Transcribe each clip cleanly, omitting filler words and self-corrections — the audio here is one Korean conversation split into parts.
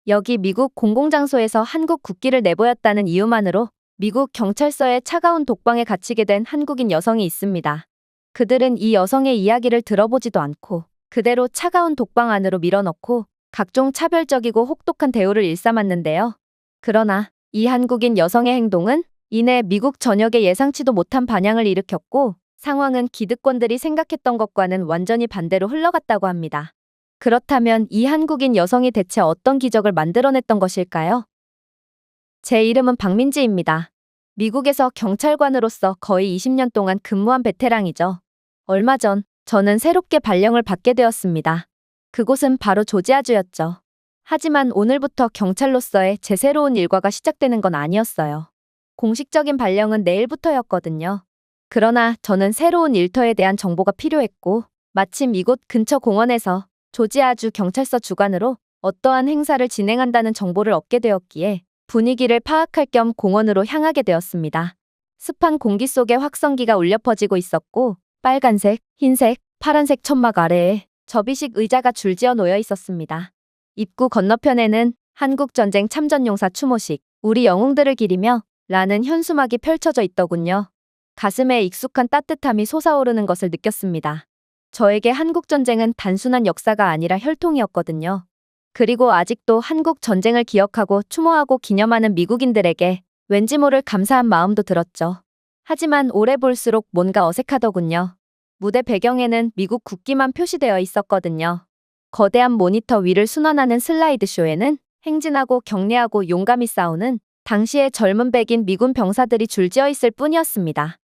여기 미국 공공장소에서 한국 국기를 내보였다는 이유만으로 미국 경찰서에 차가운 독방에 갇히게 된 한국인 여성이 있습니다. 그들은 이 여성의 이야기를 들어보지도 않고 그대로 차가운 독방 안으로 밀어넣고 각종 차별적이고 혹독한 대우를 일삼았는데요. 그러나 이 한국인 여성의 행동은 이내 미국 전역에 예상치도 못한 반향을 일으켰고 상황은 기득권들이 생각했던 것과는 완전히 반대로 흘러갔다고 합니다. 그렇다면 이 한국인 여성이 대체 어떤 기적을 만들어냈던 것일까요? 제 이름은 박민지입니다. 미국에서 경찰관으로서 거의 20년 동안 근무한 베테랑이죠. 얼마 전 저는 새롭게 발령을 받게 되었습니다. 그곳은 바로 조지아주였죠. 하지만 오늘부터 경찰로서의 제 새로운 일과가 시작되는 건 아니었어요. 공식적인 발령은 내일부터였거든요. 그러나 저는 새로운 일터에 대한 정보가 필요했고 마침 이곳 근처 공원에서 조지아주 경찰서 주관으로 어떠한 행사를 진행한다는 정보를 얻게 되었기에 분위기를 파악할 겸 공원으로 향하게 되었습니다. 습한 공기 속에 확성기가 울려 퍼지고 있었고 빨간색, 흰색, 파란색 천막 아래에 접이식 의자가 줄지어 놓여 있었습니다. 입구 건너편에는 한국전쟁 참전용사 추모식, 우리 영웅들을 기리며 라는 현수막이 펼쳐져 있더군요. 가슴에 익숙한 따뜻함이 솟아오르는 것을 느꼈습니다. 저에게 한국전쟁은 단순한 역사가 아니라 혈통이었거든요. 그리고 아직도 한국 전쟁을 기억하고 추모하고 기념하는 미국인들에게 왠지 모를 감사한 마음도 들었죠. 하지만 오래 볼수록 뭔가 어색하더군요. 무대 배경에는 미국 국기만 표시되어 있었거든요. 거대한 모니터 위를 순환하는 슬라이드쇼에는 행진하고 격례하고 용감히 싸우는 당시의 젊은 백인 미군 병사들이 줄지어 있을 뿐이었습니다.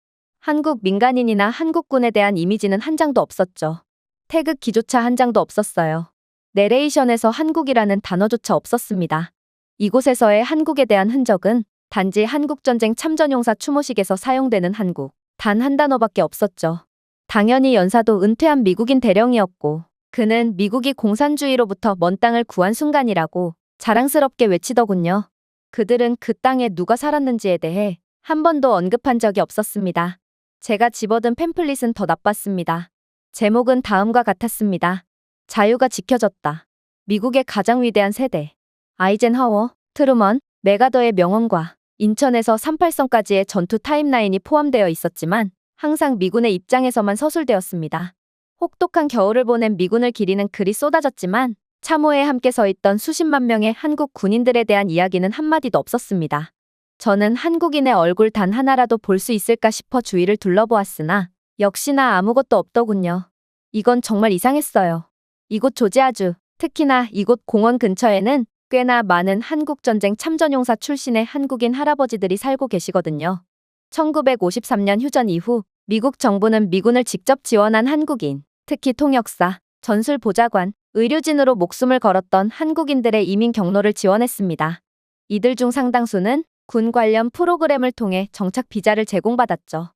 한국 민간인이나 한국군에 대한 이미지는 한 장도 없었죠. 태극기조차 한 장도 없었어요. 내레이션에서 한국이라는 단어조차 없었습니다. 이곳에서의 한국에 대한 흔적은 단지 한국전쟁 참전용사 추모식에서 사용되는 한국, 단 한 단어밖에 없었죠. 당연히 연사도 은퇴한 미국인 대령이었고 그는 미국이 공산주의로부터 먼 땅을 구한 순간이라고 자랑스럽게 외치더군요. 그들은 그 땅에 누가 살았는지에 대해 한 번도 언급한 적이 없었습니다. 제가 집어든 팸플릿은 더 나빴습니다. 제목은 다음과 같았습니다. 자유가 지켜졌다. 미국의 가장 위대한 세대. 아이젠하워, 트루먼, 메가더의 명언과 인천에서 38선까지의 전투 타임라인이 포함되어 있었지만 항상 미군의 입장에서만 서술되었습니다. 혹독한 겨울을 보낸 미군을 기리는 글이 쏟아졌지만 참호에 함께 서 있던 수십만 명의 한국 군인들에 대한 이야기는 한마디도 없었습니다. 저는 한국인의 얼굴 단 하나라도 볼 수 있을까 싶어 주위를 둘러보았으나 역시나 아무것도 없더군요. 이건 정말 이상했어요. 이곳 조지아주, 특히나 이곳 공원 근처에는 꽤나 많은 한국전쟁 참전용사 출신의 한국인 할아버지들이 살고 계시거든요. 1953년 휴전 이후 미국 정부는 미군을 직접 지원한 한국인, 특히 통역사, 전술보좌관, 의료진으로 목숨을 걸었던 한국인들의 이민 경로를 지원했습니다. 이들 중 상당수는 군 관련 프로그램을 통해 정착 비자를 제공받았죠.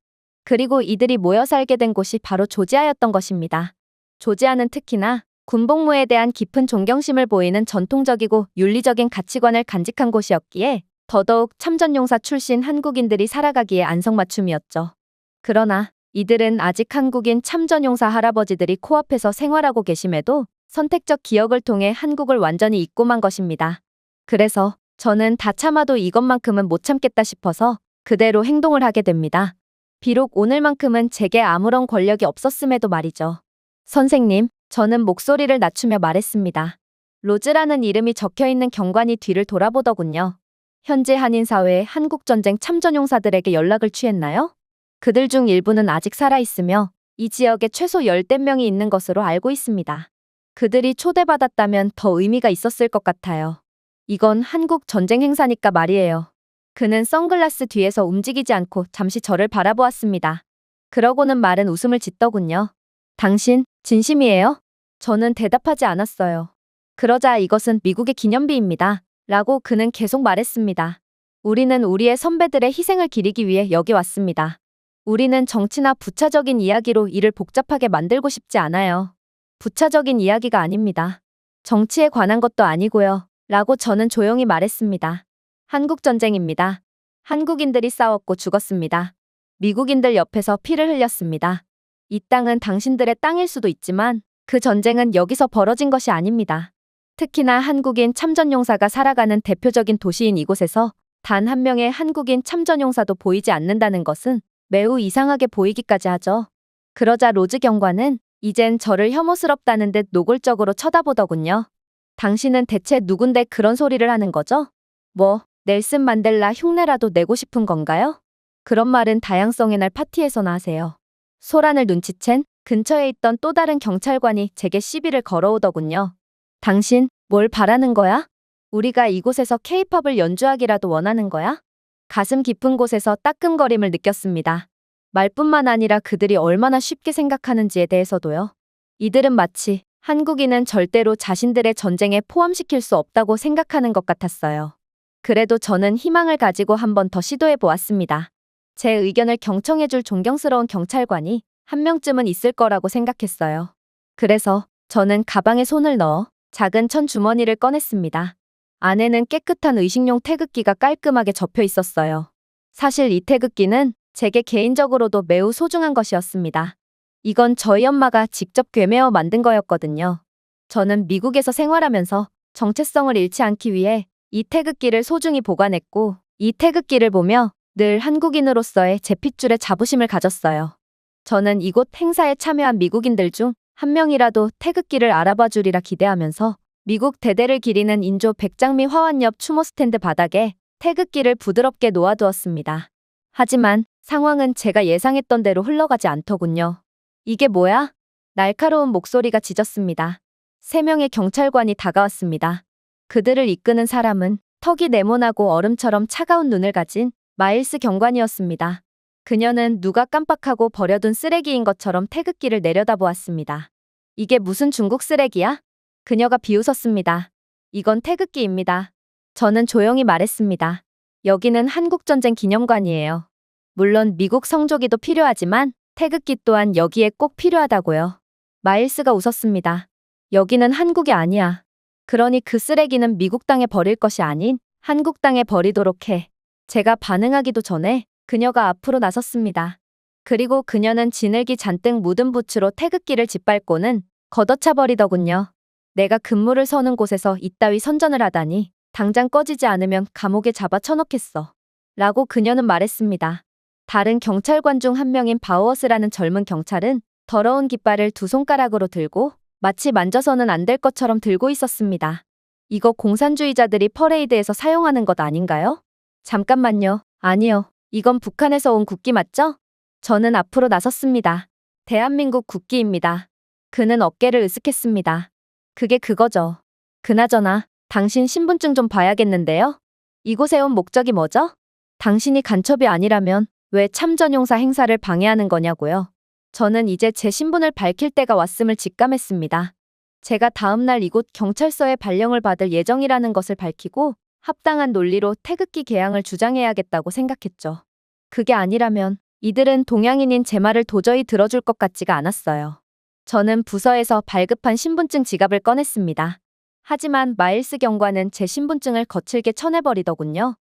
그리고 이들이 모여 살게 된 곳이 바로 조지아였던 것입니다. 조지아는 특히나 군복무에 대한 깊은 존경심을 보이는 전통적이고 윤리적인 가치관을 간직한 곳이었기에 더더욱 참전용사 출신 한국인들이 살아가기에 안성맞춤이었죠. 그러나 이들은 아직 한국인 참전용사 할아버지들이 코앞에서 생활하고 계심에도 선택적 기억을 통해 한국을 완전히 잊고 만 것입니다. 그래서 저는 다 참아도 이것만큼은 못 참겠다 싶어서 그대로 행동을 하게 됩니다. 비록 오늘만큼은 제게 아무런 권력이 없었음에도 말이죠. 선생님, 저는 목소리를 낮추며 말했습니다. 로즈라는 이름이 적혀있는 경관이 뒤를 돌아보더군요. 현재 한인사회의 한국전쟁 참전용사들에게 연락을 취했나요? 그들 중 일부는 아직 살아있으며 이 지역에 최소 10대 명이 있는 것으로 알고 있습니다. 그들이 초대받았다면 더 의미가 있었을 것 같아요. 이건 한국 전쟁 행사니까 말이에요. 그는 선글라스 뒤에서 움직이지 않고 잠시 저를 바라보았습니다. 그러고는 말은 웃음을 짓더군요. 당신, 진심이에요? 저는 대답하지 않았어요. 그러자 이것은 미국의 기념비입니다. 라고 그는 계속 말했습니다. 우리는 우리의 선배들의 희생을 기리기 위해 여기 왔습니다. 우리는 정치나 부차적인 이야기로 이를 복잡하게 만들고 싶지 않아요. 부차적인 이야기가 아닙니다. 정치에 관한 것도 아니고요. 라고 저는 조용히 말했습니다. 한국전쟁입니다. 한국인들이 싸웠고 죽었습니다. 미국인들 옆에서 피를 흘렸습니다. 이 땅은 당신들의 땅일 수도 있지만 그 전쟁은 여기서 벌어진 것이 아닙니다. 특히나 한국인 참전용사가 살아가는 대표적인 도시인 이곳에서 단 한 명의 한국인 참전용사도 보이지 않는다는 것은 매우 이상하게 보이기까지 하죠. 그러자 로즈 경관은 이젠 저를 혐오스럽다는 듯 노골적으로 쳐다보더군요. 당신은 대체 누군데 그런 소리를 하는 거죠? 뭐, 넬슨 만델라 흉내라도 내고 싶은 건가요? 그런 말은 다양성의 날 파티에서나 하세요. 소란을 눈치챈 근처에 있던 또 다른 경찰관이 제게 시비를 걸어오더군요. 당신, 뭘 바라는 거야? 우리가 이곳에서 케이팝을 연주하기라도 원하는 거야? 가슴 깊은 곳에서 따끔거림을 느꼈습니다. 말뿐만 아니라 그들이 얼마나 쉽게 생각하는지에 대해서도요. 이들은 마치 한국인은 절대로 자신들의 전쟁에 포함시킬 수 없다고 생각하는 것 같았어요. 그래도 저는 희망을 가지고 한 번 더 시도해 보았습니다. 제 의견을 경청해줄 존경스러운 경찰관이 한 명쯤은 있을 거라고 생각했어요. 그래서 저는 가방에 손을 넣어 작은 천 주머니를 꺼냈습니다. 안에는 깨끗한 의식용 태극기가 깔끔하게 접혀 있었어요. 사실 이 태극기는 제게 개인적으로도 매우 소중한 것이었습니다. 이건 저희 엄마가 직접 꿰매어 만든 거였거든요. 저는 미국에서 생활하면서 정체성을 잃지 않기 위해 이 태극기를 소중히 보관했고, 이 태극기를 보며 늘 한국인으로서의 제 핏줄에 자부심을 가졌어요. 저는 이곳 행사에 참여한 미국인들 중 한 명이라도 태극기를 알아봐 주리라 기대하면서 미국 대대를 기리는 인조 백장미 화환 옆 추모 스탠드 바닥에 태극기를 부드럽게 놓아두었습니다. 하지만 상황은 제가 예상했던 대로 흘러가지 않더군요. 이게 뭐야? 날카로운 목소리가 짖었습니다. 3명의 경찰관이 다가왔습니다. 그들을 이끄는 사람은 턱이 네모나고 얼음처럼 차가운 눈을 가진 마일스 경관이었습니다. 그녀는 누가 깜빡하고 버려둔 쓰레기인 것처럼 태극기를 내려다보았습니다. 이게 무슨 중국 쓰레기야? 그녀가 비웃었습니다. 이건 태극기입니다. 저는 조용히 말했습니다. 여기는 한국전쟁 기념관이에요. 물론 미국 성조기도 필요하지만 태극기 또한 여기에 꼭 필요하다고요. 마일스가 웃었습니다. 여기는 한국이 아니야. 그러니 그 쓰레기는 미국 땅에 버릴 것이 아닌 한국 땅에 버리도록 해. 제가 반응하기도 전에 그녀가 앞으로 나섰습니다. 그리고 그녀는 진흙이 잔뜩 묻은 부츠로 태극기를 짓밟고는 걷어차 버리더군요. 내가 근무를 서는 곳에서 이따위 선전을 하다니 당장 꺼지지 않으면 감옥에 잡아 쳐넣겠어. 라고 그녀는 말했습니다. 다른 경찰관 중 한 명인 바우어스라는 젊은 경찰은 더러운 깃발을 2손가락으로 들고 마치 만져서는 안 될 것처럼 들고 있었습니다. 이거 공산주의자들이 퍼레이드에서 사용하는 것 아닌가요? 잠깐만요. 아니요. 이건 북한에서 온 국기 맞죠? 저는 앞으로 나섰습니다. 대한민국 국기입니다. 그는 어깨를 으쓱했습니다. 그게 그거죠. 그나저나 당신 신분증 좀 봐야겠는데요? 이곳에 온 목적이 뭐죠? 당신이 간첩이 아니라면 왜 참전용사 행사를 방해하는 거냐고요. 저는 이제 제 신분을 밝힐 때가 왔음을 직감했습니다. 제가 다음날 이곳 경찰서에 발령을 받을 예정이라는 것을 밝히고 합당한 논리로 태극기 개양을 주장해야겠다고 생각했죠. 그게 아니라면 이들은 동양인인 제 말을 도저히 들어줄 것 같지가 않았어요. 저는 부서에서 발급한 신분증 지갑을 꺼냈습니다. 하지만 마일스 경관은 제 신분증을 거칠게 쳐내버리더군요.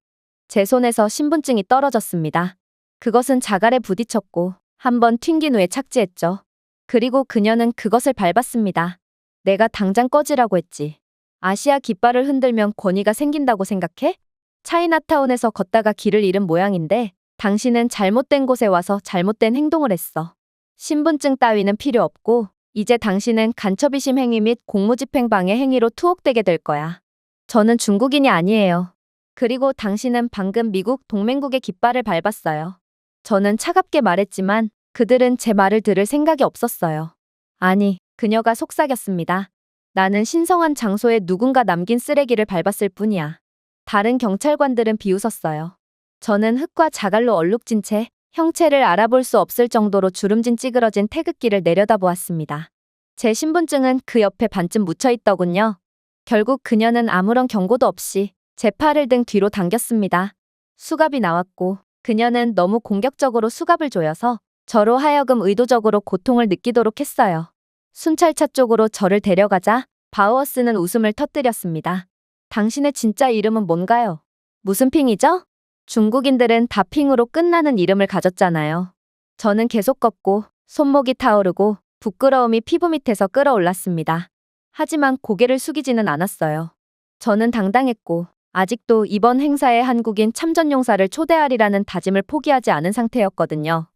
제 손에서 신분증이 떨어졌습니다. 그것은 자갈에 부딪혔고 한번 튕긴 후에 착지했죠. 그리고 그녀는 그것을 밟았습니다. 내가 당장 꺼지라고 했지. 아시아 깃발을 흔들면 권위가 생긴다고 생각해? 차이나타운에서 걷다가 길을 잃은 모양인데 당신은 잘못된 곳에 와서 잘못된 행동을 했어. 신분증 따위는 필요 없고 이제 당신은 간첩이심 행위 및 공무집행 방해 행위로 투옥되게 될 거야. 저는 중국인이 아니에요. 그리고 당신은 방금 미국 동맹국의 깃발을 밟았어요. 저는 차갑게 말했지만 그들은 제 말을 들을 생각이 없었어요. 아니, 그녀가 속삭였습니다. 나는 신성한 장소에 누군가 남긴 쓰레기를 밟았을 뿐이야. 다른 경찰관들은 비웃었어요. 저는 흙과 자갈로 얼룩진 채 형체를 알아볼 수 없을 정도로 주름진 찌그러진 태극기를 내려다보았습니다. 제 신분증은 그 옆에 반쯤 묻혀있더군요. 결국 그녀는 아무런 경고도 없이 제 팔을 등 뒤로 당겼습니다. 수갑이 나왔고 그녀는 너무 공격적으로 수갑을 조여서 저로 하여금 의도적으로 고통을 느끼도록 했어요. 순찰차 쪽으로 저를 데려가자 바우어스는 웃음을 터뜨렸습니다. 당신의 진짜 이름은 뭔가요? 무슨 핑이죠? 중국인들은 다 핑으로 끝나는 이름을 가졌잖아요. 저는 계속 걷고 손목이 타오르고 부끄러움이 피부 밑에서 끓어올랐습니다. 하지만 고개를 숙이지는 않았어요. 저는 당당했고 아직도 이번 행사에 한국인 참전용사를 초대하리라는 다짐을 포기하지 않은 상태였거든요.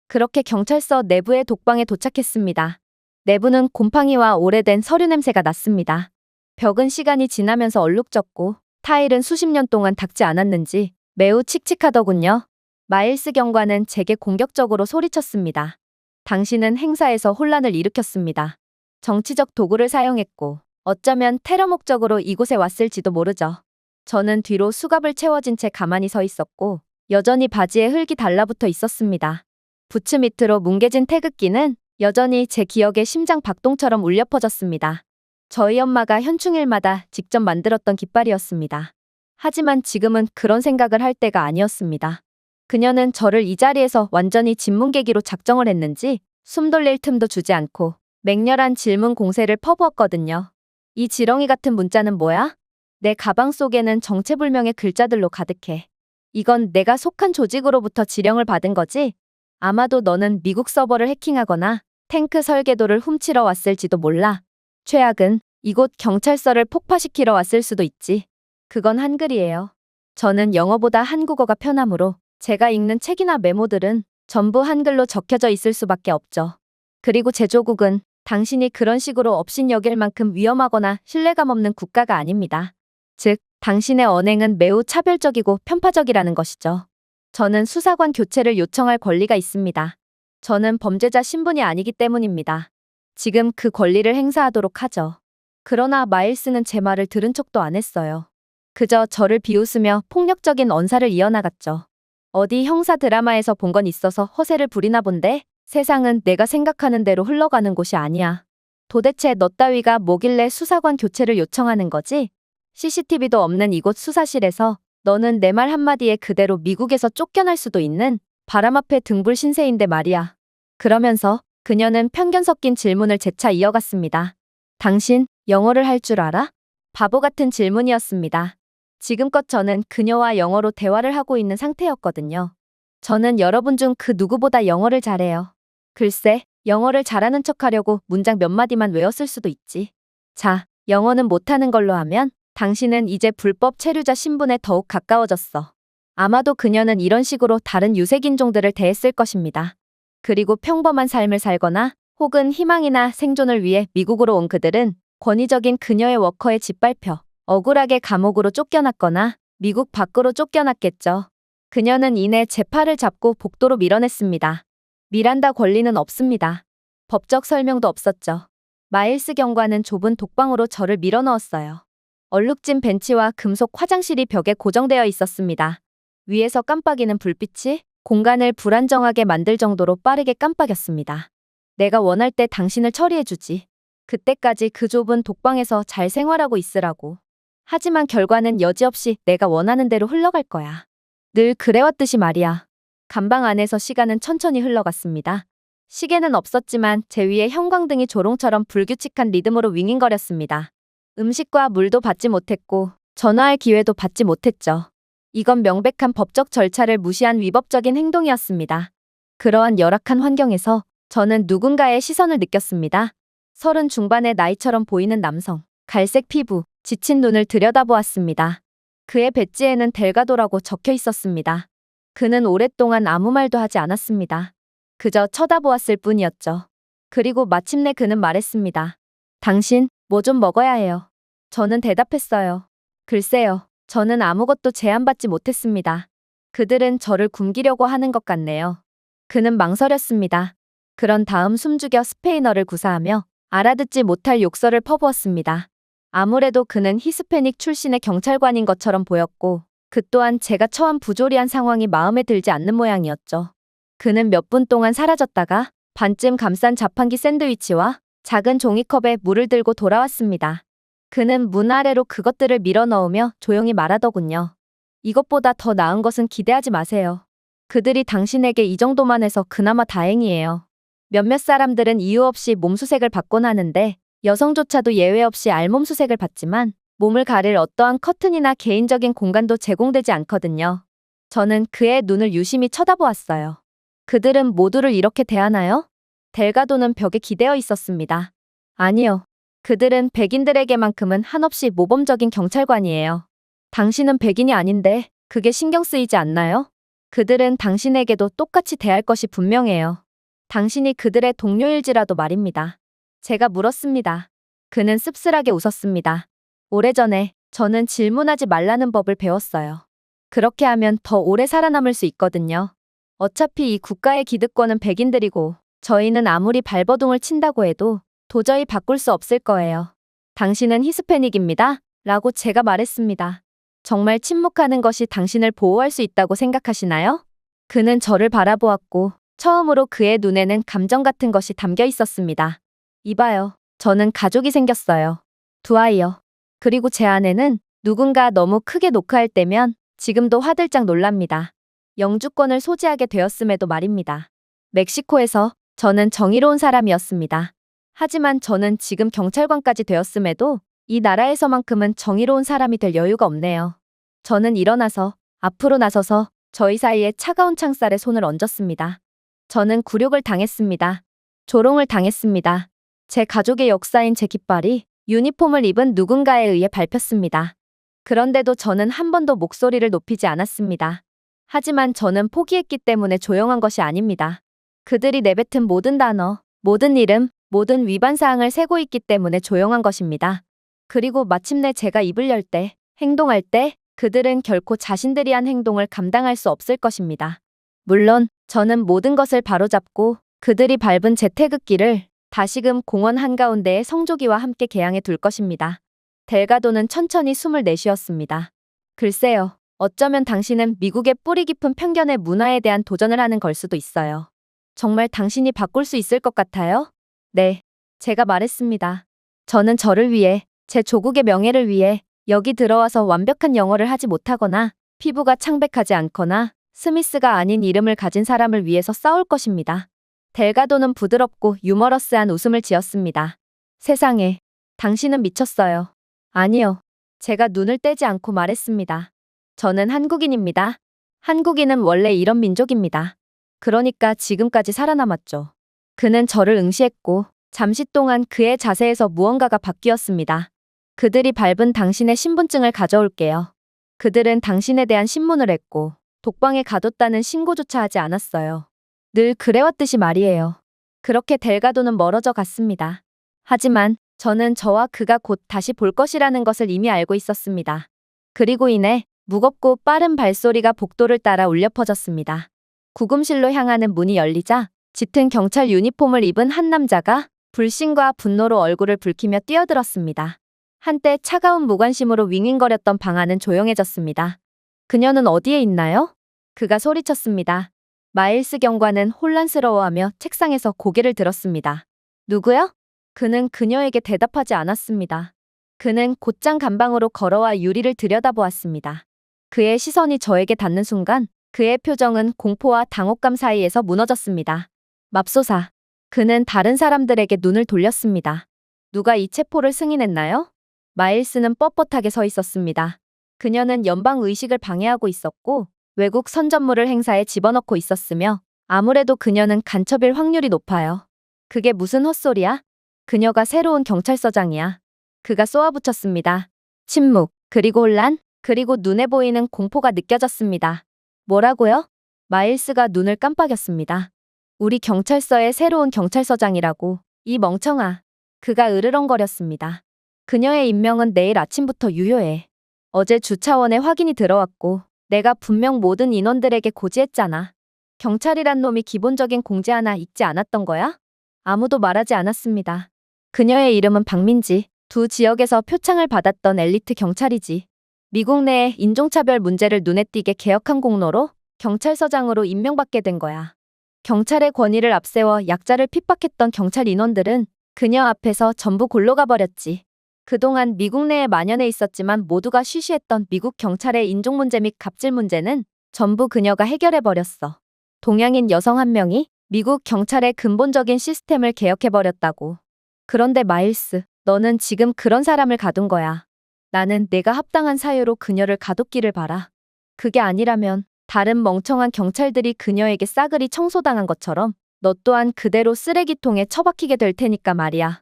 그렇게 경찰서 내부의 독방에 도착했습니다. 내부는 곰팡이와 오래된 서류 냄새가 났습니다. 벽은 시간이 지나면서 얼룩졌고 타일은 수십 년 동안 닦지 않았는지 매우 칙칙하더군요. 마일스 경관은 제게 공격적으로 소리쳤습니다. 당신은 행사에서 혼란을 일으켰습니다. 정치적 도구를 사용했고 어쩌면 테러 목적으로 이곳에 왔을지도 모르죠. 저는 뒤로 수갑을 채워진 채 가만히 서 있었고 여전히 바지에 흙이 달라붙어 있었습니다. 부츠 밑으로 뭉개진 태극기는 여전히 제 기억에 심장 박동처럼 울려 퍼졌습니다. 저희 엄마가 현충일마다 직접 만들었던 깃발이었습니다. 하지만 지금은 그런 생각을 할 때가 아니었습니다. 그녀는 저를 이 자리에서 완전히 짓뭉개기로 작정을 했는지 숨 돌릴 틈도 주지 않고 맹렬한 질문 공세를 퍼부었거든요. 이 지렁이 같은 문자는 뭐야? 내 가방 속에는 정체불명의 글자들로 가득해. 이건 내가 속한 조직으로부터 지령을 받은 거지? 아마도 너는 미국 서버를 해킹하거나 탱크 설계도를 훔치러 왔을지도 몰라. 최악은 이곳 경찰서를 폭파시키러 왔을 수도 있지. 그건 한글이에요. 저는 영어보다 한국어가 편하므로 제가 읽는 책이나 메모들은 전부 한글로 적혀져 있을 수밖에 없죠. 그리고 제 조국은 당신이 그런 식으로 업신여길 만큼 위험하거나 신뢰감 없는 국가가 아닙니다. 즉, 당신의 언행은 매우 차별적이고 편파적이라는 것이죠. 저는 수사관 교체를 요청할 권리가 있습니다. 저는 범죄자 신분이 아니기 때문입니다. 지금 그 권리를 행사하도록 하죠. 그러나 마일스는 제 말을 들은 척도 안 했어요. 그저 저를 비웃으며 폭력적인 언사를 이어나갔죠. 어디 형사 드라마에서 본 건 있어서 허세를 부리나 본데 세상은 내가 생각하는 대로 흘러가는 곳이 아니야. 도대체 너 따위가 뭐길래 수사관 교체를 요청하는 거지? CCTV도 없는 이곳 수사실에서 너는 내 말 한마디에 그대로 미국에서 쫓겨날 수도 있는 바람 앞에 등불 신세인데 말이야. 그러면서 그녀는 편견 섞인 질문을 재차 이어갔습니다. 당신 영어를 할 줄 알아? 바보 같은 질문이었습니다. 지금껏 저는 그녀와 영어로 대화를 하고 있는 상태였거든요. 저는 여러분 중 그 누구보다 영어를 잘해요. 글쎄, 영어를 잘하는 척하려고 문장 몇 마디만 외웠을 수도 있지. 자, 영어는 못하는 걸로 하면 당신은 이제 불법 체류자 신분에 더욱 가까워졌어. 아마도 그녀는 이런 식으로 다른 유색인종들을 대했을 것입니다. 그리고 평범한 삶을 살거나 혹은 희망이나 생존을 위해 미국으로 온 그들은 권위적인 그녀의 워커에 짓밟혀 억울하게 감옥으로 쫓겨났거나 미국 밖으로 쫓겨났겠죠. 그녀는 이내 제 팔을 잡고 복도로 밀어냈습니다. 미란다 권리는 없습니다. 법적 설명도 없었죠. 마일스 경관은 좁은 독방으로 저를 밀어넣었어요. 얼룩진 벤치와 금속 화장실이 벽에 고정되어 있었습니다. 위에서 깜빡이는 불빛이 공간을 불안정하게 만들 정도로 빠르게 깜빡였습니다. 내가 원할 때 당신을 처리해주지. 그때까지 그 좁은 독방에서 잘 생활하고 있으라고. 하지만 결과는 여지없이 내가 원하는 대로 흘러갈 거야. 늘 그래왔듯이 말이야. 감방 안에서 시간은 천천히 흘러갔습니다. 시계는 없었지만 제 위에 형광등이 조롱처럼 불규칙한 리듬으로 윙윙거렸습니다. 음식과 물도 받지 못했고 전화할 기회도 받지 못했죠. 이건 명백한 법적 절차를 무시한 위법적인 행동이었습니다. 그러한 열악한 환경에서 저는 누군가의 시선을 느꼈습니다. 30 중반의 나이처럼 보이는 남성, 갈색 피부, 지친 눈을 들여다보았습니다. 그의 배지에는 델가도라고 적혀 있었습니다. 그는 오랫동안 아무 말도 하지 않았습니다. 그저 쳐다보았을 뿐이었죠. 그리고 마침내 그는 말했습니다. 당신, 뭐 좀 먹어야 해요. 저는 대답했어요. 글쎄요, 저는 아무것도 제안받지 못했습니다. 그들은 저를 굶기려고 하는 것 같네요. 그는 망설였습니다. 그런 다음 숨죽여 스페인어를 구사하며 알아듣지 못할 욕설을 퍼부었습니다. 아무래도 그는 히스패닉 출신의 경찰관인 것처럼 보였고 그 또한 제가 처한 부조리한 상황이 마음에 들지 않는 모양이었죠. 그는 몇 분 동안 사라졌다가 반쯤 감싼 자판기 샌드위치와 작은 종이컵에 물을 들고 돌아왔습니다. 그는 문 아래로 그것들을 밀어넣으며 조용히 말하더군요. 이것보다 더 나은 것은 기대하지 마세요. 그들이 당신에게 이 정도만 해서 그나마 다행이에요. 몇몇 사람들은 이유 없이 몸수색을 받곤 하는데 여성조차도 예외 없이 알몸수색을 받지만 몸을 가릴 어떠한 커튼이나 개인적인 공간도 제공되지 않거든요. 저는 그의 눈을 유심히 쳐다보았어요. 그들은 모두를 이렇게 대하나요? 델가도는 벽에 기대어 있었습니다. 아니요. 그들은 백인들에게만큼은 한없이 모범적인 경찰관이에요. 당신은 백인이 아닌데 그게 신경 쓰이지 않나요? 그들은 당신에게도 똑같이 대할 것이 분명해요. 당신이 그들의 동료일지라도 말입니다. 제가 물었습니다. 그는 씁쓸하게 웃었습니다. 오래전에 저는 질문하지 말라는 법을 배웠어요. 그렇게 하면 더 오래 살아남을 수 있거든요. 어차피 이 국가의 기득권은 백인들이고 저희는 아무리 발버둥을 친다고 해도 도저히 바꿀 수 없을 거예요. 당신은 히스패닉입니다. 라고 제가 말했습니다. 정말 침묵하는 것이 당신을 보호할 수 있다고 생각하시나요? 그는 저를 바라보았고 처음으로 그의 눈에는 감정 같은 것이 담겨 있었습니다. 이봐요. 저는 가족이 생겼어요. 두 아이요. 그리고 제 아내는 누군가 너무 크게 노크할 때면 지금도 화들짝 놀랍니다. 영주권을 소지하게 되었음에도 말입니다. 멕시코에서 저는 정의로운 사람이었습니다. 하지만 저는 지금 경찰관까지 되었음에도 이 나라에서만큼은 정의로운 사람이 될 여유가 없네요. 저는 일어나서 앞으로 나서서 저희 사이에 차가운 창살에 손을 얹었습니다. 저는 굴욕을 당했습니다. 조롱을 당했습니다. 제 가족의 역사인 제 깃발이 유니폼을 입은 누군가에 의해 밟혔습니다. 그런데도 저는 한 번도 목소리를 높이지 않았습니다. 하지만 저는 포기했기 때문에 조용한 것이 아닙니다. 그들이 내뱉은 모든 단어, 모든 이름, 모든 위반 사항을 세고 있기 때문에 조용한 것입니다. 그리고 마침내 제가 입을 열 때, 행동할 때 그들은 결코 자신들이 한 행동을 감당할 수 없을 것입니다. 물론 저는 모든 것을 바로잡고 그들이 밟은 제 태극기를 다시금 공원 한가운데에 성조기와 함께 개양해 둘 것입니다. 델가도는 천천히 숨을 내쉬었습니다. 글쎄요. 어쩌면 당신은 미국의 뿌리 깊은 편견의 문화에 대한 도전을 하는 걸 수도 있어요. 정말 당신이 바꿀 수 있을 것 같아요? 네. 제가 말했습니다. 저는 저를 위해, 제 조국의 명예를 위해 여기 들어와서 완벽한 영어를 하지 못하거나 피부가 창백하지 않거나 스미스가 아닌 이름을 가진 사람을 위해서 싸울 것입니다. 델가도는 부드럽고 유머러스한 웃음을 지었습니다. 세상에, 당신은 미쳤어요. 아니요. 제가 눈을 떼지 않고 말했습니다. 저는 한국인입니다. 한국인은 원래 이런 민족입니다. 그러니까 지금까지 살아남았죠. 그는 저를 응시했고 잠시 동안 그의 자세에서 무언가가 바뀌었습니다. 그들이 밟은 당신의 신분증을 가져올게요. 그들은 당신에 대한 신문을 했고 독방에 가뒀다는 신고조차 하지 않았어요. 늘 그래왔듯이 말이에요. 그렇게 델가도는 멀어져 갔습니다. 하지만 저는 저와 그가 곧 다시 볼 것이라는 것을 이미 알고 있었습니다. 그리고 이내 무겁고 빠른 발소리가 복도를 따라 울려 퍼졌습니다. 구금실로 향하는 문이 열리자 짙은 경찰 유니폼을 입은 한 남자가 불신과 분노로 얼굴을 붉히며 뛰어들었습니다. 한때 차가운 무관심으로 윙윙거렸던 방 안은 조용해졌습니다. 그녀는 어디에 있나요? 그가 소리쳤습니다. 마일스 경관은 혼란스러워하며 책상에서 고개를 들었습니다. 누구요? 그는 그녀에게 대답하지 않았습니다. 그는 곧장 간방으로 걸어와 유리를 들여다보았습니다. 그의 시선이 저에게 닿는 순간 그의 표정은 공포와 당혹감 사이에서 무너졌습니다. 맙소사. 그는 다른 사람들에게 눈을 돌렸습니다. 누가 이 체포를 승인했나요? 마일스는 뻣뻣하게 서 있었습니다. 그녀는 연방 의식을 방해하고 있었고 외국 선전물을 행사에 집어넣고 있었으며 아무래도 그녀는 간첩일 확률이 높아요. 그게 무슨 헛소리야? 그녀가 새로운 경찰서장이야. 그가 쏘아붙였습니다. 침묵, 그리고 혼란, 그리고 눈에 보이는 공포가 느껴졌습니다. 뭐라고요? 마일스가 눈을 깜빡였습니다. 우리 경찰서의 새로운 경찰서장이라고. 이 멍청아. 그가 으르렁거렸습니다. 그녀의 임명은 내일 아침부터 유효해. 어제 주차원에 확인이 들어왔고 내가 분명 모든 인원들에게 고지했잖아. 경찰이란 놈이 기본적인 공지 하나 읽지 않았던 거야? 아무도 말하지 않았습니다. 그녀의 이름은 박민지. 두 지역에서 표창을 받았던 엘리트 경찰이지. 미국 내의 인종차별 문제를 눈에 띄게 개혁한 공로로 경찰서장으로 임명받게 된 거야. 경찰의 권위를 앞세워 약자를 핍박했던 경찰 인원들은 그녀 앞에서 전부 골로 가버렸지. 그동안 미국 내에 만연해 있었지만 모두가 쉬쉬했던 미국 경찰의 인종 문제 및 갑질 문제는 전부 그녀가 해결해버렸어. 동양인 여성 한 명이 미국 경찰의 근본적인 시스템을 개혁해버렸다고. 그런데 마일스, 너는 지금 그런 사람을 가둔 거야. 나는 내가 합당한 사유로 그녀를 가뒀기를 바라. 그게 아니라면 다른 멍청한 경찰들이 그녀에게 싸그리 청소당한 것처럼 너 또한 그대로 쓰레기통에 처박히게 될 테니까 말이야.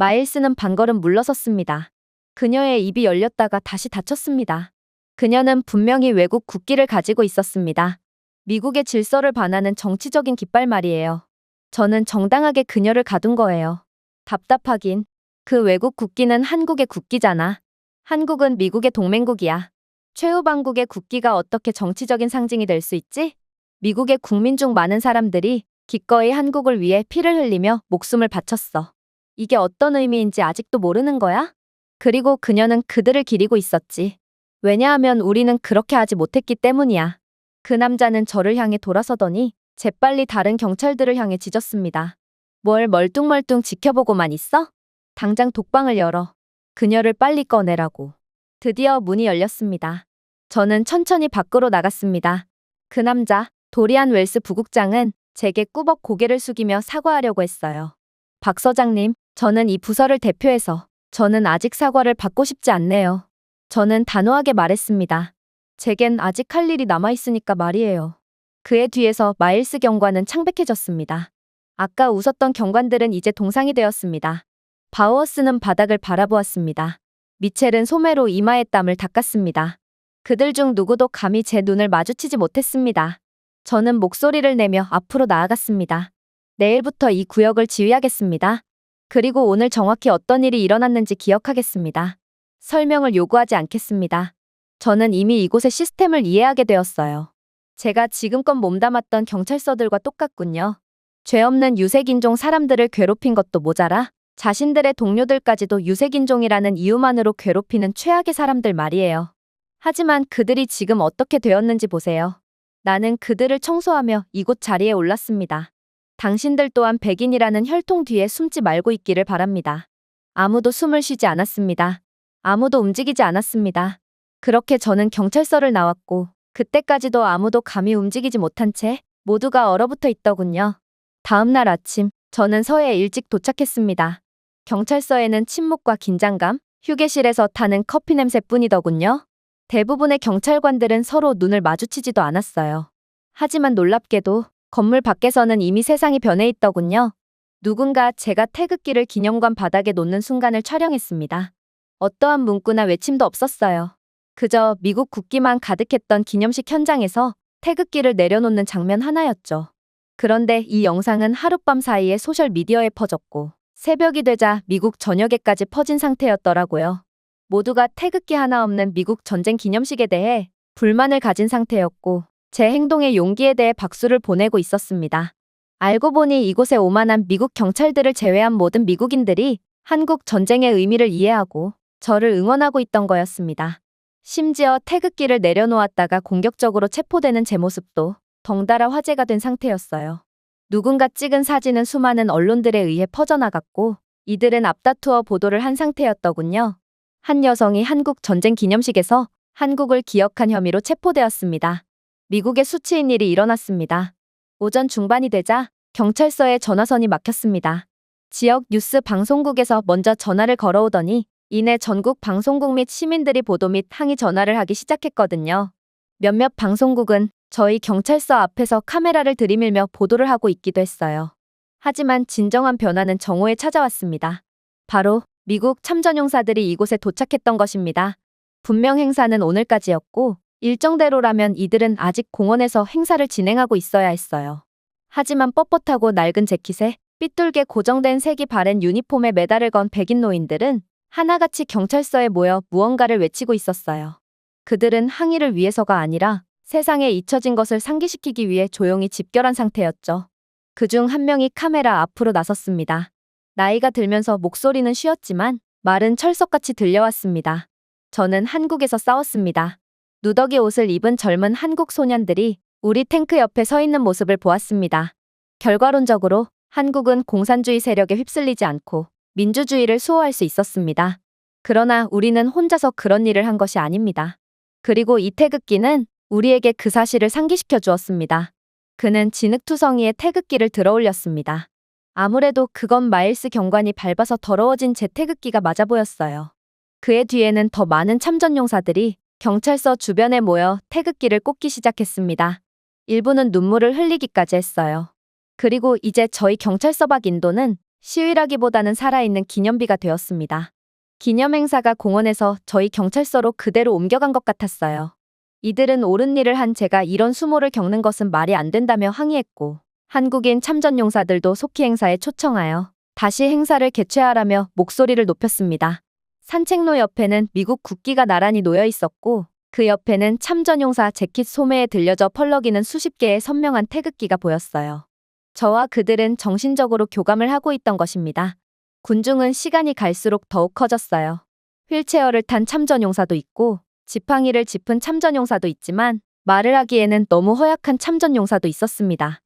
마일스는 반걸음 물러섰습니다. 그녀의 입이 열렸다가 다시 닫혔습니다. 그녀는 분명히 외국 국기를 가지고 있었습니다. 미국의 질서를 반하는 정치적인 깃발 말이에요. 저는 정당하게 그녀를 가둔 거예요. 답답하긴. 그 외국 국기는 한국의 국기잖아. 한국은 미국의 동맹국이야. 최후방국의 국기가 어떻게 정치적인 상징이 될 수 있지? 미국의 국민 중 많은 사람들이 기꺼이 한국을 위해 피를 흘리며 목숨을 바쳤어. 이게 어떤 의미인지 아직도 모르는 거야? 그리고 그녀는 그들을 기리고 있었지. 왜냐하면 우리는 그렇게 하지 못했기 때문이야. 그 남자는 저를 향해 돌아서더니 재빨리 다른 경찰들을 향해 짖었습니다. 뭘 멀뚱멀뚱 지켜보고만 있어? 당장 독방을 열어. 그녀를 빨리 꺼내라고. 드디어 문이 열렸습니다. 저는 천천히 밖으로 나갔습니다. 그 남자, 도리안 웰스 부국장은 제게 꾸벅 고개를 숙이며 사과하려고 했어요. 박 서장님, 저는 이 부서를 대표해서 저는 아직 사과를 받고 싶지 않네요. 저는 단호하게 말했습니다. 제겐 아직 할 일이 남아있으니까 말이에요. 그의 뒤에서 마일스 경관은 창백해졌습니다. 아까 웃었던 경관들은 이제 동상이 되었습니다. 바우어스는 바닥을 바라보았습니다. 미첼은 소매로 이마의 땀을 닦았습니다. 그들 중 누구도 감히 제 눈을 마주치지 못했습니다. 저는 목소리를 내며 앞으로 나아갔습니다. 내일부터 이 구역을 지휘하겠습니다. 그리고 오늘 정확히 어떤 일이 일어났는지 기억하겠습니다. 설명을 요구하지 않겠습니다. 저는 이미 이곳의 시스템을 이해하게 되었어요. 제가 지금껏 몸담았던 경찰서들과 똑같군요. 죄 없는 유색인종 사람들을 괴롭힌 것도 모자라 자신들의 동료들까지도 유색인종이라는 이유만으로 괴롭히는 최악의 사람들 말이에요. 하지만 그들이 지금 어떻게 되었는지 보세요. 나는 그들을 청소하며 이곳 자리에 올랐습니다. 당신들 또한 백인이라는 혈통 뒤에 숨지 말고 있기를 바랍니다. 아무도 숨을 쉬지 않았습니다. 아무도 움직이지 않았습니다. 그렇게 저는 경찰서를 나왔고 그때까지도 아무도 감히 움직이지 못한 채 모두가 얼어붙어 있더군요. 다음 날 아침 저는 서에 일찍 도착했습니다. 경찰서에는 침묵과 긴장감, 휴게실에서 타는 커피 냄새뿐이더군요. 대부분의 경찰관들은 서로 눈을 마주치지도 않았어요. 하지만 놀랍게도 건물 밖에서는 이미 세상이 변해 있더군요. 누군가 제가 태극기를 기념관 바닥에 놓는 순간을 촬영했습니다. 어떠한 문구나 외침도 없었어요. 그저 미국 국기만 가득했던 기념식 현장에서 태극기를 내려놓는 장면 하나였죠. 그런데 이 영상은 하룻밤 사이에 소셜미디어에 퍼졌고 새벽이 되자 미국 전역에까지 퍼진 상태였더라고요. 모두가 태극기 하나 없는 미국 전쟁 기념식에 대해 불만을 가진 상태였고 제 행동의 용기에 대해 박수를 보내고 있었습니다. 알고 보니 이곳에 오만한 미국 경찰들을 제외한 모든 미국인들이 한국 전쟁의 의미를 이해하고 저를 응원하고 있던 거였습니다. 심지어 태극기를 내려놓았다가 공격적으로 체포되는 제 모습도 덩달아 화제가 된 상태였어요. 누군가 찍은 사진은 수많은 언론들에 의해 퍼져나갔고 이들은 앞다투어 보도를 한 상태였더군요. 한 여성이 한국 전쟁 기념식에서 한국을 기억한 혐의로 체포되었습니다. 미국의 수치인 일이 일어났습니다. 오전 중반이 되자 경찰서에 전화선이 막혔습니다. 지역 뉴스 방송국에서 먼저 전화를 걸어오더니 이내 전국 방송국 및 시민들이 보도 및 항의 전화를 하기 시작했거든요. 몇몇 방송국은 저희 경찰서 앞에서 카메라를 들이밀며 보도를 하고 있기도 했어요. 하지만 진정한 변화는 정오에 찾아왔습니다. 바로 미국 참전용사들이 이곳에 도착했던 것입니다. 분명 행사는 오늘까지였고 일정대로라면 이들은 아직 공원에서 행사를 진행하고 있어야 했어요. 하지만 뻣뻣하고 낡은 재킷에 삐뚤게 고정된 색이 바랜 유니폼에 메달을 건 백인 노인들은 하나같이 경찰서에 모여 무언가를 외치고 있었어요. 그들은 항의를 위해서가 아니라 세상에 잊혀진 것을 상기시키기 위해 조용히 집결한 상태였죠. 그중 한 명이 카메라 앞으로 나섰습니다. 나이가 들면서 목소리는 쉬었지만 말은 철석같이 들려왔습니다. 저는 한국에서 싸웠습니다. 누더기 옷을 입은 젊은 한국 소년들이 우리 탱크 옆에 서 있는 모습을 보았습니다. 결과론적으로 한국은 공산주의 세력에 휩쓸리지 않고 민주주의를 수호할 수 있었습니다. 그러나 우리는 혼자서 그런 일을 한 것이 아닙니다. 그리고 이 태극기는 우리에게 그 사실을 상기시켜 주었습니다. 그는 진흙투성이에 태극기를 들어올렸습니다. 아무래도 그건 마일스 경관이 밟아서 더러워진 제 태극기가 맞아 보였어요. 그의 뒤에는 더 많은 참전용사들이 경찰서 주변에 모여 태극기를 꽂기 시작했습니다. 일부는 눈물을 흘리기까지 했어요. 그리고 이제 저희 경찰서 밖 인도는 시위라기보다는 살아있는 기념비가 되었습니다. 기념행사가 공원에서 저희 경찰서로 그대로 옮겨간 것 같았어요. 이들은 옳은 일을 한 제가 이런 수모를 겪는 것은 말이 안 된다며 항의했고, 한국인 참전용사들도 속히 행사에 초청하여 다시 행사를 개최하라며 목소리를 높였습니다. 산책로 옆에는 미국 국기가 나란히 놓여 있었고, 그 옆에는 참전용사 재킷 소매에 들려져 펄럭이는 수십 개의 선명한 태극기가 보였어요. 저와 그들은 정신적으로 교감을 하고 있던 것입니다. 군중은 시간이 갈수록 더욱 커졌어요. 휠체어를 탄 참전용사도 있고, 지팡이를 짚은 참전용사도 있지만, 말을 하기에는 너무 허약한 참전용사도 있었습니다.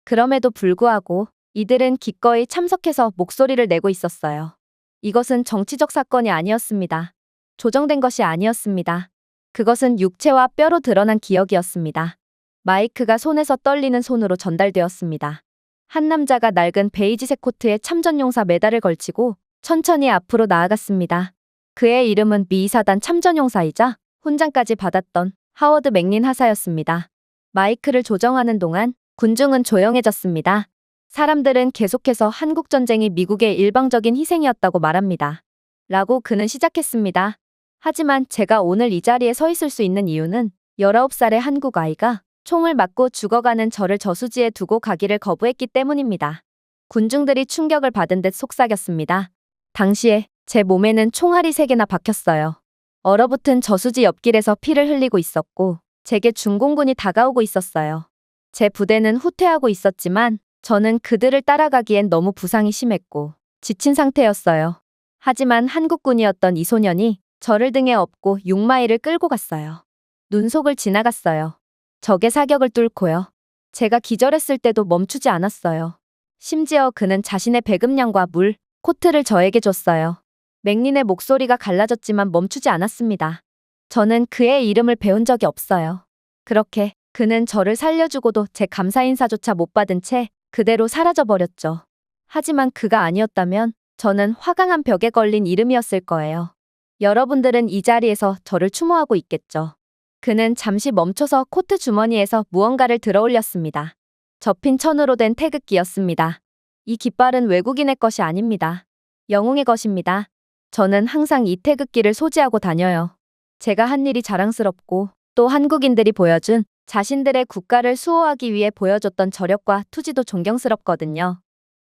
그럼에도 불구하고 이들은 기꺼이 참석해서 목소리를 내고 있었어요. 이것은 정치적 사건이 아니었습니다. 조정된 것이 아니었습니다. 그것은 육체와 뼈로 드러난 기억이었습니다. 마이크가 손에서 떨리는 손으로 전달되었습니다. 한 남자가 낡은 베이지색 코트에 참전용사 메달을 걸치고 천천히 앞으로 나아갔습니다. 그의 이름은 미2사단 참전용사이자 훈장까지 받았던 하워드 맥린 하사였습니다. 마이크를 조정하는 동안 군중은 조용해졌습니다. 사람들은 계속해서 한국전쟁이 미국의 일방적인 희생이었다고 말합니다. 라고 그는 시작했습니다. 하지만 제가 오늘 이 자리에 서 있을 수 있는 이유는 19살의 한국 아이가 총을 맞고 죽어가는 저를 저수지에 두고 가기를 거부했기 때문입니다. 군중들이 충격을 받은 듯 속삭였습니다. 당시에 제 몸에는 총알이 3개나 박혔어요. 얼어붙은 저수지 옆길에서 피를 흘리고 있었고, 제게 중공군이 다가오고 있었어요. 제 부대는 후퇴하고 있었지만 저는 그들을 따라가기엔 너무 부상이 심했고 지친 상태였어요. 하지만 한국군이었던 이 소년이 저를 등에 업고 6마일을 끌고 갔어요. 눈속을 지나갔어요. 적의 사격을 뚫고요. 제가 기절했을 때도 멈추지 않았어요. 심지어 그는 자신의 배급량과 물, 코트를 저에게 줬어요. 맥린의 목소리가 갈라졌지만 멈추지 않았습니다. 저는 그의 이름을 배운 적이 없어요. 그렇게 그는 저를 살려주고도 제 감사 인사조차 못 받은 채 그대로 사라져버렸죠. 하지만 그가 아니었다면 저는 화강한 벽에 걸린 이름이었을 거예요. 여러분들은 이 자리에서 저를 추모하고 있겠죠. 그는 잠시 멈춰서 코트 주머니에서 무언가를 들어올렸습니다. 접힌 천으로 된 태극기였습니다. 이 깃발은 외국인의 것이 아닙니다. 영웅의 것입니다. 저는 항상 이 태극기를 소지하고 다녀요. 제가 한 일이 자랑스럽고 또 한국인들이 보여준 자신들의 국가를 수호하기 위해 보여줬던 저력과 투지도 존경스럽거든요.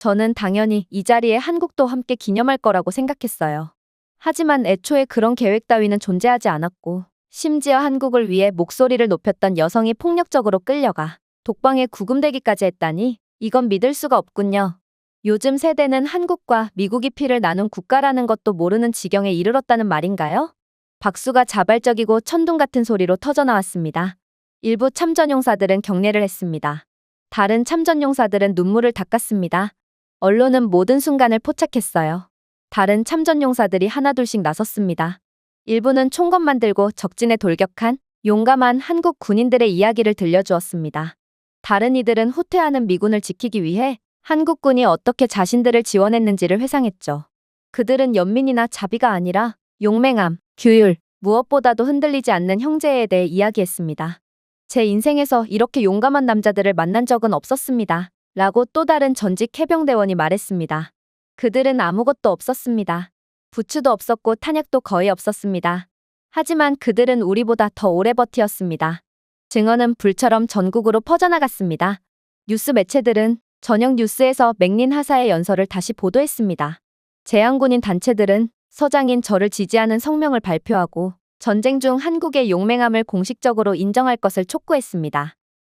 저는 당연히 이 자리에 한국도 함께 기념할 거라고 생각했어요. 하지만 애초에 그런 계획 따위는 존재하지 않았고, 심지어 한국을 위해 목소리를 높였던 여성이 폭력적으로 끌려가 독방에 구금되기까지 했다니 이건 믿을 수가 없군요. 요즘 세대는 한국과 미국이 피를 나눈 국가라는 것도 모르는 지경에 이르렀다는 말인가요? 박수가 자발적이고 천둥 같은 소리로 터져나왔습니다. 일부 참전용사들은 경례를 했습니다. 다른 참전용사들은 눈물을 닦았습니다. 언론은 모든 순간을 포착했어요. 다른 참전용사들이 하나둘씩 나섰습니다. 일부는 총검만 들고 적진에 돌격한 용감한 한국 군인들의 이야기를 들려주었습니다. 다른 이들은 후퇴하는 미군을 지키기 위해 한국군이 어떻게 자신들을 지원했는지를 회상했죠. 그들은 연민이나 자비가 아니라 용맹함, 규율, 무엇보다도 흔들리지 않는 형제에 대해 이야기했습니다. 제 인생에서 이렇게 용감한 남자들을 만난 적은 없었습니다. 라고 또 다른 전직 해병대원이 말했습니다. 그들은 아무것도 없었습니다. 부추도 없었고 탄약도 거의 없었습니다. 하지만 그들은 우리보다 더 오래 버티었습니다. 증언은 불처럼 전국으로 퍼져나갔습니다. 뉴스 매체들은 저녁 뉴스에서 맥린 하사의 연설을 다시 보도했습니다. 제한군인 단체들은 서장인 저를 지지하는 성명을 발표하고 전쟁 중 한국의 용맹함을 공식적으로 인정할 것을 촉구했습니다.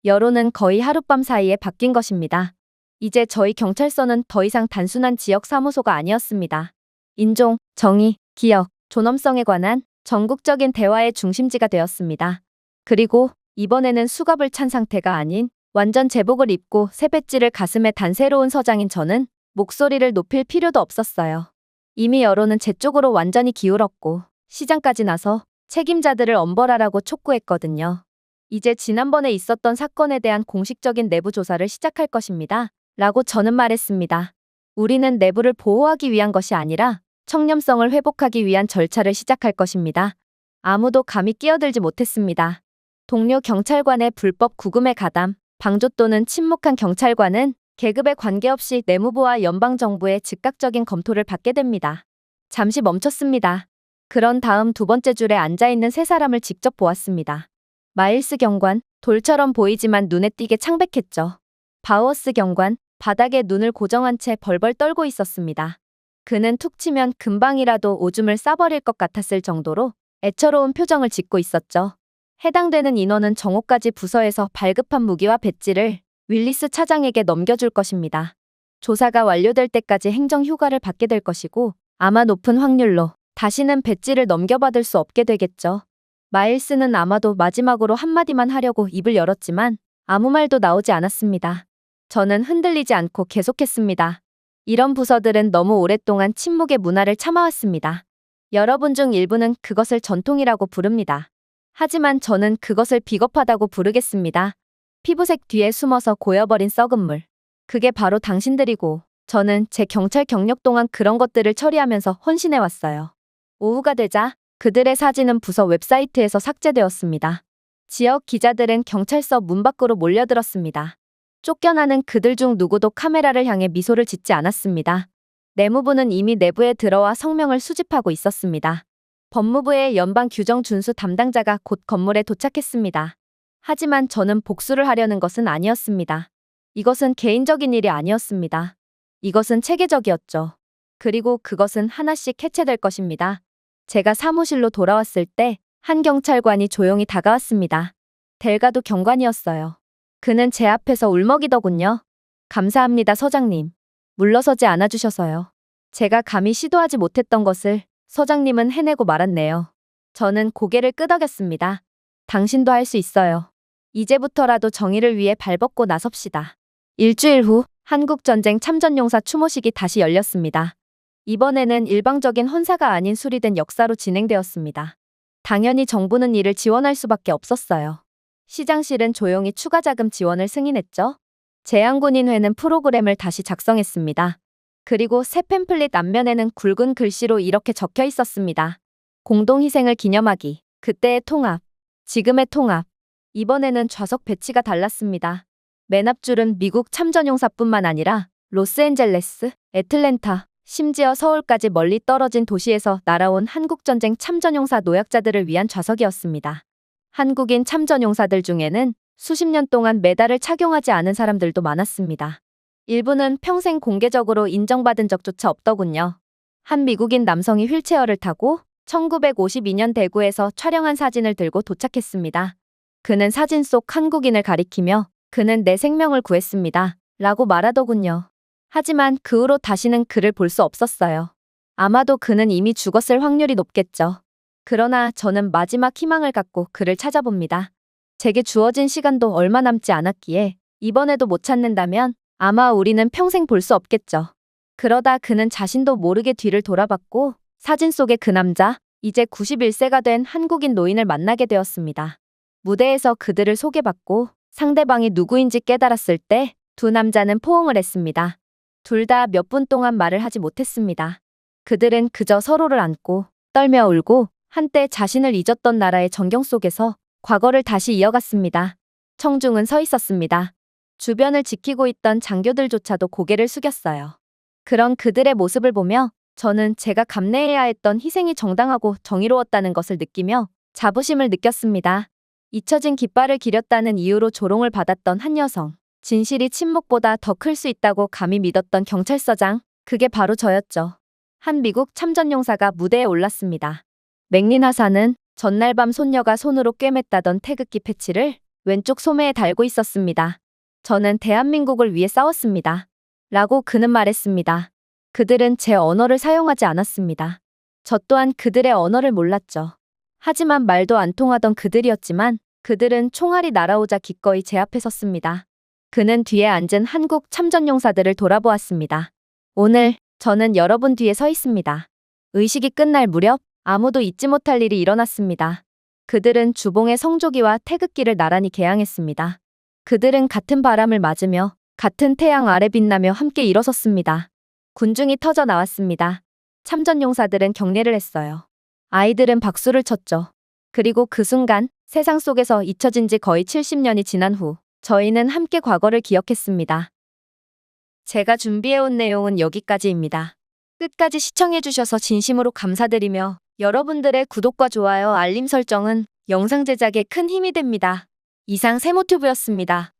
여론은 거의 하룻밤 사이에 바뀐 것입니다. 이제 저희 경찰서는 더 이상 단순한 지역 사무소가 아니었습니다. 인종, 정의, 기억, 존엄성에 관한 전국적인 대화의 중심지가 되었습니다. 그리고 이번에는 수갑을 찬 상태가 아닌 완전 제복을 입고 새 배지를 가슴에 단 새로운 서장인 저는 목소리를 높일 필요도 없었어요. 이미 여론은 제 쪽으로 완전히 기울었고 시장까지 나서 책임자들을 엄벌하라고 촉구했거든요. 이제 지난번에 있었던 사건에 대한 공식적인 내부 조사를 시작할 것입니다. 라고 저는 말했습니다. 우리는 내부를 보호하기 위한 것이 아니라 청렴성을 회복하기 위한 절차를 시작할 것입니다. 아무도 감히 끼어들지 못했습니다. 동료 경찰관의 불법 구금에 가담, 방조 또는 침묵한 경찰관은 계급에 관계없이 내무부와 연방정부의 즉각적인 검토를 받게 됩니다. 잠시 멈췄습니다. 그런 다음 두 번째 줄에 앉아있는 세 사람을 직접 보았습니다. 마일스 경관, 돌처럼 보이지만 눈에 띄게 창백했죠. 바우어스 경관, 바닥에 눈을 고정한 채 벌벌 떨고 있었습니다. 그는 툭 치면 금방이라도 오줌을 싸버릴 것 같았을 정도로 애처로운 표정을 짓고 있었죠. 해당되는 인원은 정오까지 부서에서 발급한 무기와 배지를 윌리스 차장에게 넘겨줄 것입니다. 조사가 완료될 때까지 행정 휴가를 받게 될 것이고 아마 높은 확률로 다시는 배지를 넘겨받을 수 없게 되겠죠. 마일스는 아마도 마지막으로 한마디만 하려고 입을 열었지만 아무 말도 나오지 않았습니다. 저는 흔들리지 않고 계속했습니다. 이런 부서들은 너무 오랫동안 침묵의 문화를 참아왔습니다. 여러분 중 일부는 그것을 전통이라고 부릅니다. 하지만 저는 그것을 비겁하다고 부르겠습니다. 피부색 뒤에 숨어서 고여버린 썩은 물. 그게 바로 당신들이고 저는 제 경찰 경력 동안 그런 것들을 처리하면서 헌신해왔어요. 오후가 되자 그들의 사진은 부서 웹사이트에서 삭제되었습니다. 지역 기자들은 경찰서 문 밖으로 몰려들었습니다. 쫓겨나는 그들 중 누구도 카메라를 향해 미소를 짓지 않았습니다. 내무부는 이미 내부에 들어와 성명을 수집하고 있었습니다. 법무부의 연방규정준수 담당자가 곧 건물에 도착했습니다. 하지만 저는 복수를 하려는 것은 아니었습니다. 이것은 개인적인 일이 아니었습니다. 이것은 체계적이었죠. 그리고 그것은 하나씩 해체될 것입니다. 제가 사무실로 돌아왔을 때 한 경찰관이 조용히 다가왔습니다. 델가도 경관이었어요. 그는 제 앞에서 울먹이더군요. 감사합니다, 서장님. 물러서지 않아주셔서요. 제가 감히 시도하지 못했던 것을 서장님은 해내고 말았네요. 저는 고개를 끄덕였습니다. 당신도 할 수 있어요. 이제부터라도 정의를 위해 발벗고 나섭시다. 일주일 후 한국전쟁 참전용사 추모식이 다시 열렸습니다. 이번에는 일방적인 헌사가 아닌 수리된 역사로 진행되었습니다. 당연히 정부는 이를 지원할 수밖에 없었어요. 시장실은 조용히 추가 자금 지원을 승인했죠. 제양군인회는 프로그램을 다시 작성했습니다. 그리고 새 팸플릿 앞면에는 굵은 글씨로 이렇게 적혀 있었습니다. 공동희생을 기념하기. 그때의 통합. 지금의 통합. 이번에는 좌석 배치가 달랐습니다. 맨 앞줄은 미국 참전용사뿐만 아니라 로스앤젤레스, 애틀랜타, 심지어 서울까지 멀리 떨어진 도시에서 날아온 한국전쟁 참전용사 노약자들을 위한 좌석이었습니다. 한국인 참전용사들 중에는 수십 년 동안 메달을 착용하지 않은 사람들도 많았습니다. 일부는 평생 공개적으로 인정받은 적조차 없더군요. 한 미국인 남성이 휠체어를 타고 1952년 대구에서 촬영한 사진을 들고 도착했습니다. 그는 사진 속 한국인을 가리키며 그는 내 생명을 구했습니다. 라고 말하더군요. 하지만 그 후로 다시는 그를 볼 수 없었어요. 아마도 그는 이미 죽었을 확률이 높겠죠. 그러나 저는 마지막 희망을 갖고 그를 찾아봅니다. 제게 주어진 시간도 얼마 남지 않았기에 이번에도 못 찾는다면 아마 우리는 평생 볼 수 없겠죠. 그러다 그는 자신도 모르게 뒤를 돌아봤고 사진 속의 그 남자, 이제 91세가 된 한국인 노인을 만나게 되었습니다. 무대에서 그들을 소개받고 상대방이 누구인지 깨달았을 때 두 남자는 포옹을 했습니다. 둘 다 몇 분 동안 말을 하지 못했습니다. 그들은 그저 서로를 안고 떨며 울고 한때 자신을 잊었던 나라의 전경 속에서 과거를 다시 이어갔습니다. 청중은 서 있었습니다. 주변을 지키고 있던 장교들조차도 고개를 숙였어요. 그런 그들의 모습을 보며 저는 제가 감내해야 했던 희생이 정당하고 정의로웠다는 것을 느끼며 자부심을 느꼈습니다. 잊혀진 깃발을 기렸다는 이유로 조롱을 받았던 한 여성. 진실이 침묵보다 더 클 수 있다고 감히 믿었던 경찰서장. 그게 바로 저였죠. 한 미국 참전용사가 무대에 올랐습니다. 맥린 하사는 전날 밤 손녀가 손으로 꿰맸다던 태극기 패치를 왼쪽 소매에 달고 있었습니다. 저는 대한민국을 위해 싸웠습니다. 라고 그는 말했습니다. 그들은 제 언어를 사용하지 않았습니다. 저 또한 그들의 언어를 몰랐죠. 하지만 말도 안 통하던 그들이었지만 그들은 총알이 날아오자 기꺼이 제 앞에 섰습니다. 그는 뒤에 앉은 한국 참전용사들을 돌아보았습니다. 오늘 저는 여러분 뒤에 서 있습니다. 의식이 끝날 무렵 아무도 잊지 못할 일이 일어났습니다. 그들은 주봉의 성조기와 태극기를 나란히 개항했습니다. 그들은 같은 바람을 맞으며 같은 태양 아래 빛나며 함께 일어섰습니다. 군중이 터져 나왔습니다. 참전용사들은 경례를 했어요. 아이들은 박수를 쳤죠. 그리고 그 순간 세상 속에서 잊혀진 지 거의 70년이 지난 후 저희는 함께 과거를 기억했습니다. 제가 준비해온 내용은 여기까지입니다. 끝까지 시청해주셔서 진심으로 감사드리며 여러분들의 구독과 좋아요, 알림 설정은 영상 제작에 큰 힘이 됩니다. 이상 세모튜브였습니다.